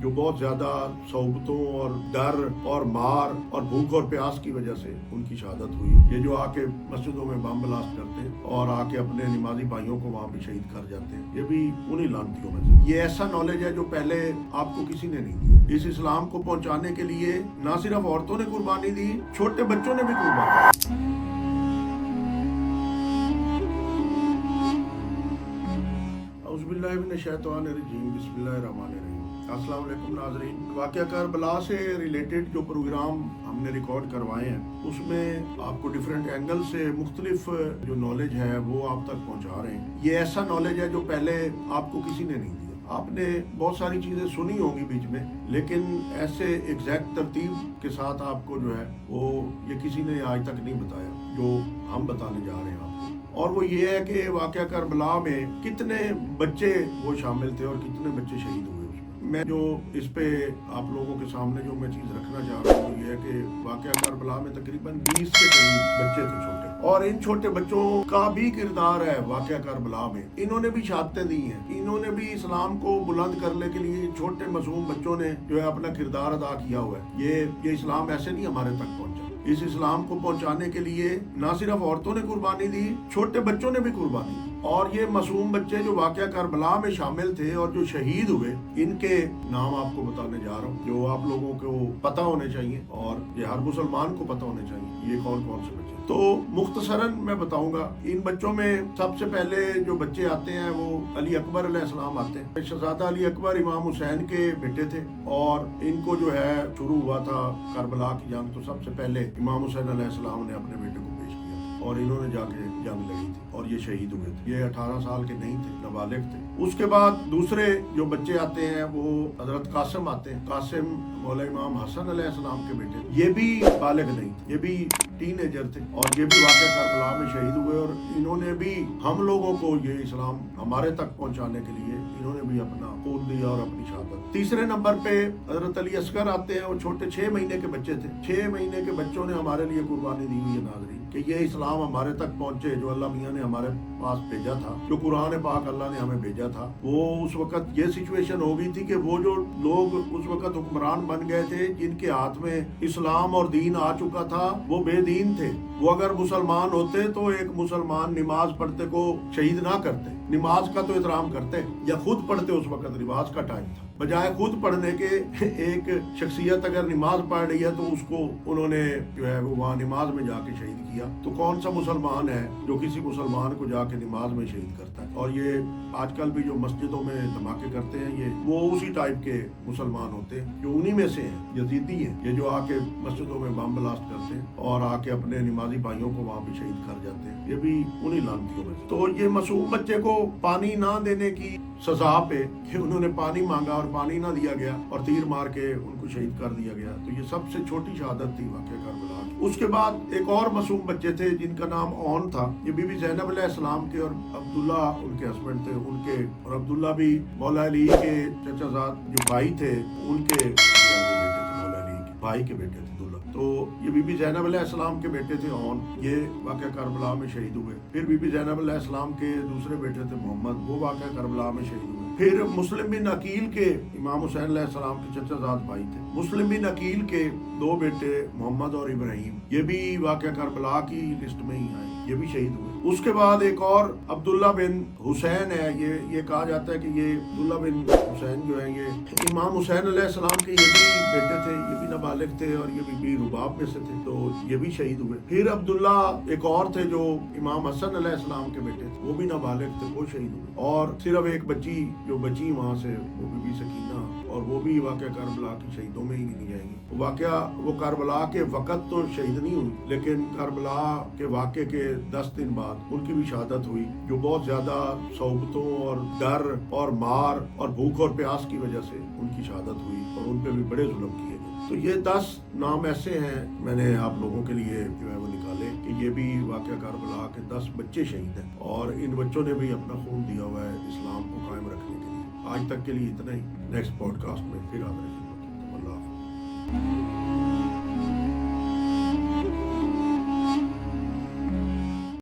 جو बहुत ज्यादा सोबतों और डर और मार और भूख और प्यास की वजह से उनकी शहादत हुई। ये जो आके मस्जिदों में बम ब्लास्ट करते हैं और आके अपने नमाजी भाइयों को वहाँ पे शहीद कर जाते हैं, ये भी उन्हीं लानतियों में से। ये ऐसा नॉलेज है जो पहले आपको किसी ने नहीं दिया। इस इस्लाम को पहुँचाने के लिए ना सिर्फ औरतों ने कुर्बानी दी, छोटे बच्चों ने भी कुर्बानी दी। अस्सलाम वालेकुम नाज़रीन। वाक़या करबला से रिलेटेड जो प्रोग्राम हमने रिकॉर्ड करवाए हैं उसमें आपको डिफरेंट एंगल से मुख्तलिफ जो नॉलेज है वो आप तक पहुंचा रहे हैं। ये ऐसा नॉलेज है जो पहले आपको किसी ने नहीं दिया। आपने बहुत सारी चीज़ें सुनी होंगी बीच में, लेकिन ऐसे एग्जैक्ट तरतीब के साथ आपको जो है वो ये किसी ने आज तक नहीं बताया जो हम बताने जा रहे हैं आपको। और वो ये है कि वाक़या करबला में कितने बच्चे वो शामिल थे और कितने बच्चे शहीद हुए। मैं जो इस पे आप लोगों के सामने जो मैं चीज़ रखना चाह रहा हूँ ये है कि वाक़या करबला में तकरीबन 20 के करीब बच्चे थे छोटे, और इन छोटे बच्चों का भी किरदार है वाक़या करबला में। इन्होंने भी शहादतें दी हैं, इन्होंने भी इस्लाम को बुलंद करने के लिए छोटे मासूम बच्चों ने जो है अपना किरदार अदा किया हुआ है। ये इस्लाम ऐसे नहीं हमारे तक पहुँचा। इस इस्लाम को पहुंचाने के लिए ना सिर्फ औरतों ने कुर्बानी दी, छोटे बच्चों ने भी कुर्बानी दी। और ये मासूम बच्चे जो वाक़या करबला में शामिल थे और जो शहीद हुए, इनके नाम आपको बताने जा रहा हूँ जो आप लोगों को पता होने चाहिए और ये हर मुसलमान को पता होने चाहिए ये कौन कौन से बच्चे। तो मुख्तसरन मैं बताऊंगा। इन बच्चों में सबसे पहले जो बच्चे आते हैं वो अली अकबर अलैहिस्सलाम आते हैं। शहजादा अली अकबर इमाम हुसैन के बेटे थे और इनको जो है शुरू हुआ था करबला की जंग, तो सबसे पहले इमाम हुसैन अलैहिस्सलाम ने अपने बेटे को पेश किया और इन्होंने जाके जंग लड़ी थी और ये शहीद हुए थे। ये 18 साल के नहीं थे, नाबालिग थे। उसके बाद दूसरे जो बच्चे आते हैं वो हजरत कासिम आते हैं। कासिम मौला इमाम हसन अलैहिस्सलाम के बेटे, ये भी बालिग नहीं थे, ये भी टीनेजर थे और ये भी वाक़या करबला में शहीद हुए। और इन्होंने भी हम लोगों को ये इस्लाम हमारे तक पहुंचाने के लिए इन्होंने भी अपना खून दिया और अपनी शहादत। तीसरे नंबर पे हजरत अली असगर आते हैं। वो छोटे 6 महीने के बच्चे थे। 6 महीने के बच्चों ने हमारे लिए कुर्बानी दी हुई है नाज़रीन, कि ये इस्लाम हमारे तक पहुंचे जो अल्लाह मियाँ ने हमारे पास भेजा था, जो कुरान पाक अल्लाह ने हमें भेजा था। वो उस वक्त ये सिचुएशन हो गई थी कि वो जो लोग उस वक्त हुक्मरान बन गए थे जिनके हाथ में इस्लाम और दीन आ चुका था, वो बेदीन थे। वो अगर मुसलमान होते तो एक मुसलमान नमाज पढ़ते को शहीद ना करते, नमाज का तो एहतराम करते या खुद पढ़ते। उस वक्त नमाज का टाइम था, बजाय खुद पढ़ने के एक शख्सियत अगर नमाज पढ़ रही है तो उसको उन्होंने जो है वो वहाँ नमाज में जाके शहीद किया। तो कौन सा मुसलमान है जो किसी मुसलमान को जाके नमाज में शहीद करता है? और ये आजकल भी जो मस्जिदों में धमाके करते हैं ये वो उसी टाइप के मुसलमान होते हैं जो उन्हीं में से हैं, यजीदी हैं, ये जो आके मस्जिदों में बम ब्लास्ट करते हैं और आके अपने नमाजी भाइयों को वहाँ पे शहीद कर जाते हैं, ये भी उन्हीं लानतियों में। तो ये मासूम बच्चे को पानी ना देने की सजा पे कि उन्होंने पानी मांगा और पानी ना दिया गया और तीर मार के उनको शहीद कर दिया गया, तो ये सबसे छोटी शहादत थी वाक़या करबला। उसके बाद एक और मासूम बच्चे थे जिनका नाम ओन था। ये बीबी ज़ैनब अलैहिस्सलाम के और अब्दुल्ला उनके हस्बैंड थे उनके, और अब्दुल्ला भी मौला अली के चचाजाद जो भाई थे उनके बेटे थे, मौला अली के भाई के बेटे थे अब्दुल्ला। तो ये बीबी ज़ैनब अलैहिस्सलाम के बेटे थे ओन, ये वाक़या करबला में शहीद हुए। फिर बीबी ज़ैनब अलैहिस्सलाम के दूसरे बेटे थे मोहम्मद, वो वाक़या करबला में शहीद हुए। फिर मुस्लिम बिन अकील के इमाम हुसैन अलैहिस्सलाम के चचाजाद भाई थे। मुस्लिम बिन अकील के 2 बेटे मोहम्मद और इब्राहिम, ये भी वाक़या करबला की लिस्ट में ही आए, ये भी शहीद हुए। उसके बाद एक और अब्दुल्ला बिन हुसैन है। ये कहा जाता है कि ये अब्दुल्ला बिन हुसैन जो है ये इमाम हुसैन अलैहिस्सलाम के ये भी बेटे थे, ये भी नाबालिग थे और ये भी रुबाब में से थे, तो ये भी शहीद हुए। फिर अब्दुल्ला एक और थे जो इमाम हसन अलैहिस्सलाम के बेटे थे, वो भी नाबालिग थे, वो शहीद हुए। और सिर्फ एक बच्ची जो बची वहाँ से वो बीबी सकीना, और वो भी वाक़या करबला की शहीदों में ही गिनी जाएंगी। वो करबला के वक़्त तो शहीद नहीं हुई, लेकिन करबला के वाक़े के 10 दिन बाद उनकी भी शहादत हुई, जो बहुत ज्यादा सोबतों और डर और मार और भूख और प्यास की वजह से उनकी शहादत हुई और उन पे भी बड़े जुल्म किए गए। तो ये 10 नाम ऐसे हैं मैंने आप लोगों के लिए जो है वो निकाले कि ये भी वाक़या करबला के 10 बच्चे शहीद हैं और इन बच्चों ने भी अपना खून दिया हुआ है इस्लाम को कायम रखने के लिए। आज तक के लिए इतना ही। नेक्स्ट पॉडकास्ट में फिर आ रहे हैं। अल्लाह हाफ़िज़।